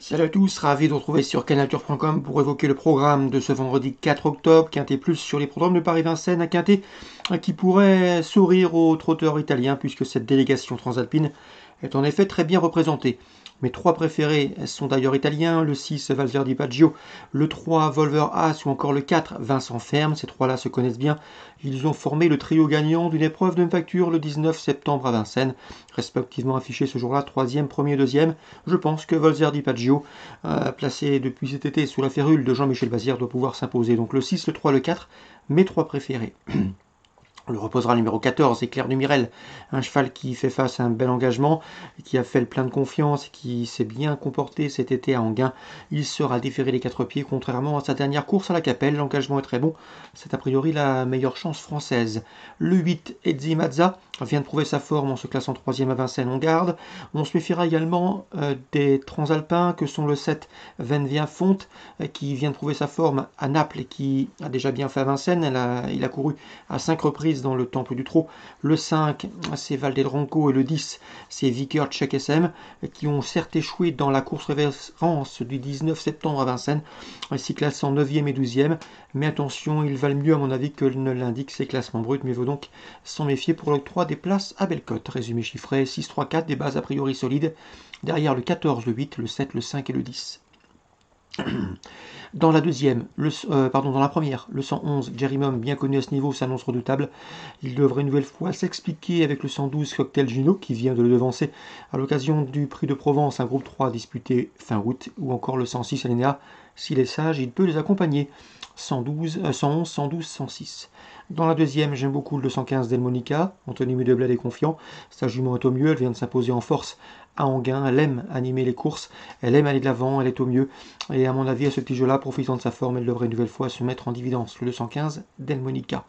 Salut à tous, ravi de vous retrouver sur canalturf.com pour évoquer le programme de ce vendredi 4 octobre, Quintet Plus sur les programmes de Paris-Vincennes, un Quintet qui pourrait sourire aux trotteurs italiens puisque cette délégation transalpine est en effet très bien représentée. Mes trois préférés sont d'ailleurs italiens, le 6 Valverde Baggio, le 3 Volver As ou encore le 4 Vincent Ferme. Ces trois-là se connaissent bien. Ils ont formé le trio gagnant d'une épreuve de même facture le 19 septembre à Vincennes, respectivement affiché ce jour-là 3e, 1er, 2e. Je pense que Valverde Baggio, placé depuis cet été sous la férule de Jean-Michel Bazir, doit pouvoir s'imposer. Donc le 6, le 3, le 4, mes trois préférés. On le reposera le numéro 14, Éclair du Mirel, un cheval qui fait face à un bel engagement, qui a fait le plein de confiance, qui s'est bien comporté cet été à Anguin. Il sera déféré les quatre pieds, contrairement à sa dernière course à la Capelle. L'engagement est très bon, c'est a priori la meilleure chance française. Le 8, Edzi Mazza, vient de prouver sa forme en se classant 3e à Vincennes, on garde. On se méfiera également des transalpins que sont le 7, Venvien Fonte, qui vient de prouver sa forme à Naples et qui a déjà bien fait à Vincennes. Il a couru à 5 reprises dans le Temple du Trot. Le 5, c'est Valderanco et le 10, c'est Vickers Check SM qui ont certes échoué dans la course révérence du 19 septembre à Vincennes, s'y classant 9e et 12e. Mais attention, ils valent mieux à mon avis que ne l'indiquent ces classements bruts, mais il faut donc s'en méfier pour l'octroi des places à Bellecote. Résumé chiffré 6, 3, 4, des bases a priori solides. Derrière le 14, le 8, le 7, le 5 et le 10. Dans la première, le 111, Jerry Mom, bien connu à ce niveau, s'annonce redoutable. Il devrait une nouvelle fois s'expliquer avec le 112 Cocktail Juno, qui vient de le devancer à l'occasion du Prix de Provence, un groupe 3 disputé fin août, ou encore le 106 Alinéa. S'il est sage, il peut les accompagner. 111, 112, 106. Dans la deuxième, j'aime beaucoup le 215 Delmonica. Anthony Mudebled est confiant. Sa jument est au mieux, elle vient de s'imposer en force à Anguin. Elle aime animer les courses, elle aime aller de l'avant, elle est au mieux. Et à mon avis, à ce petit jeu-là, profitant de sa forme, elle devrait une nouvelle fois se mettre en dividence. Le 215 Delmonica.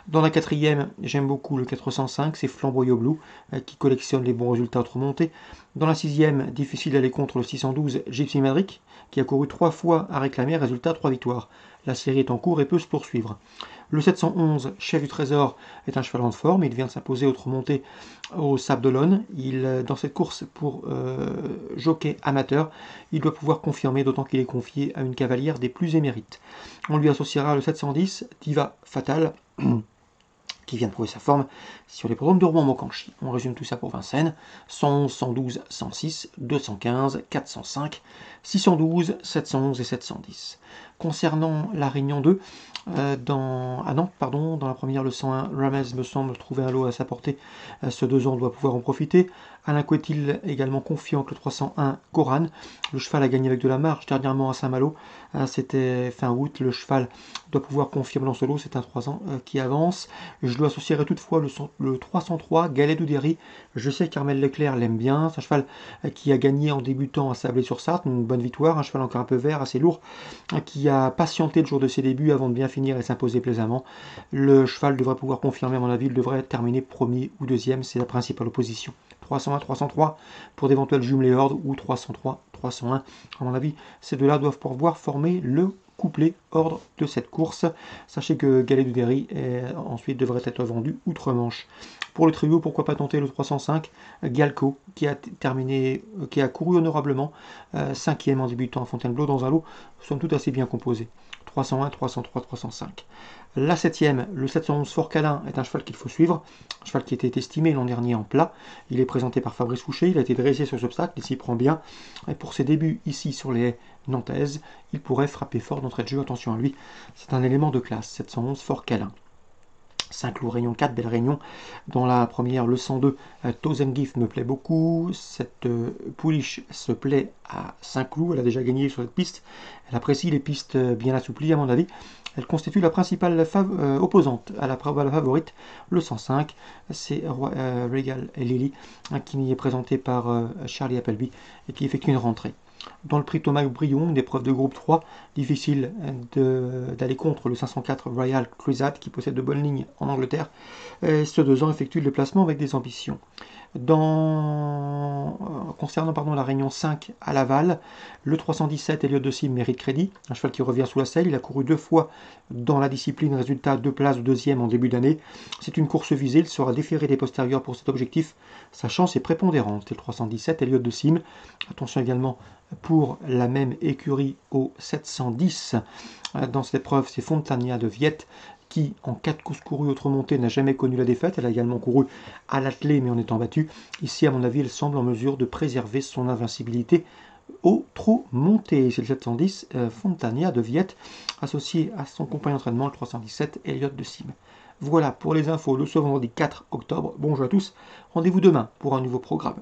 Dans la quatrième, j'aime beaucoup le 405, c'est Flamboyant Blue, qui collectionne les bons résultats autre montée. Dans la sixième, difficile d'aller contre le 612 Gypsy Madrick, qui a couru 3 fois à réclamer, résultat 3 victoires. La série est en cours et peut se poursuivre. Le 711, Chef du Trésor, est un cheval en forme. Il vient de s'imposer autre montée au Sable d'Olonne. Dans cette course pour jockey amateur, il doit pouvoir confirmer, d'autant qu'il est confié à une cavalière des plus émérites. On lui associera le 710, Diva Fatale, qui vient de prouver sa forme sur les programmes de Rouen-Mocanchi. On résume tout ça pour Vincennes. 111, 112, 106, 215, 405, 612, 711 et 710. Concernant la Réunion 2, dans la première, le 101, Ramez me semble trouver un lot à sa portée. Ce 2 ans doit pouvoir en profiter. Alain Couetil également confiant que le 301 Coran. Le cheval a gagné avec de la marge dernièrement à Saint-Malo. C'était fin août. Le cheval doit pouvoir confirmer dans ce lot. C'est un 3 ans qui avance. Je lui associerai toutefois le 303 Galet d'Oudéry. Je sais qu'Armel Leclerc l'aime bien. C'est un cheval qui a gagné en débutant à Sablé-sur-Sarthe. Une bonne victoire. Un cheval encore un peu vert, assez lourd, qui a patienté le jour de ses débuts avant de bien finir et s'imposer plaisamment. Le cheval devrait pouvoir confirmer, à mon avis. Il devrait terminer premier ou deuxième. C'est la principale opposition. 301, 303 pour d'éventuels jumelés ordre ou 303, 301. À mon avis, ces deux-là doivent pouvoir former le couplet ordre de cette course. Sachez que Galet du Derry ensuite devrait être vendu outre-Manche. Pour le trio, pourquoi pas tenter le 305 Galco qui a couru honorablement 5e en débutant à Fontainebleau dans un lot somme toute assez bien composé. 301, 303, 305. La 7e, le 711 Fort Calin, est un cheval qu'il faut suivre, un cheval qui était estimé l'an dernier en plat. Il est présenté par Fabrice Fouché, il a été dressé sur ce obstacle, il s'y prend bien. Et pour ses débuts ici sur les haies nantaises, il pourrait frapper fort d'entrée de jeu, attention à lui, c'est un élément de classe. 711 Fort Calin. Saint-Cloud Réunion 4, belle réunion. Dans la première, le 102, Gift me plaît beaucoup. Cette pouliche se plaît à Saint-Cloud, elle a déjà gagné sur cette piste. Elle apprécie les pistes bien assouplies, à mon avis. Elle constitue la principale opposante à la favorite, le 105. C'est Regal et Lily, qui est présenté par Charlie Appleby et qui effectue une rentrée. Dans le prix Thomas Brion, une épreuve de groupe 3, difficile d'aller contre le 504 Royal Crusade qui possède de bonnes lignes en Angleterre. Et ce 2 ans effectue le déplacement avec des ambitions. Concernant la Réunion 5 à Laval, le 317 Elliott de Sim mérite crédit, un cheval qui revient sous la selle. Il a couru 2 fois dans la discipline, résultat 2 places de deuxième en début d'année. C'est une course visée, il sera déféré des postérieurs pour cet objectif. Sa chance est prépondérante. C'est le 317 Elliott de Sim. Attention également pour la même écurie au 710. Dans cette épreuve, c'est Fontania de Viette qui, en 4 courses courues autres montées, n'a jamais connu la défaite. Elle a également couru à l'attelé, mais en étant battue. Ici, à mon avis, elle semble en mesure de préserver son invincibilité au trot monté. C'est le 710 Fontania de Viette, associé à son compagnon d'entraînement, le 317 Elliott de Sim. Voilà pour les infos de ce vendredi 4 octobre. Bonjour à tous, rendez-vous demain pour un nouveau programme.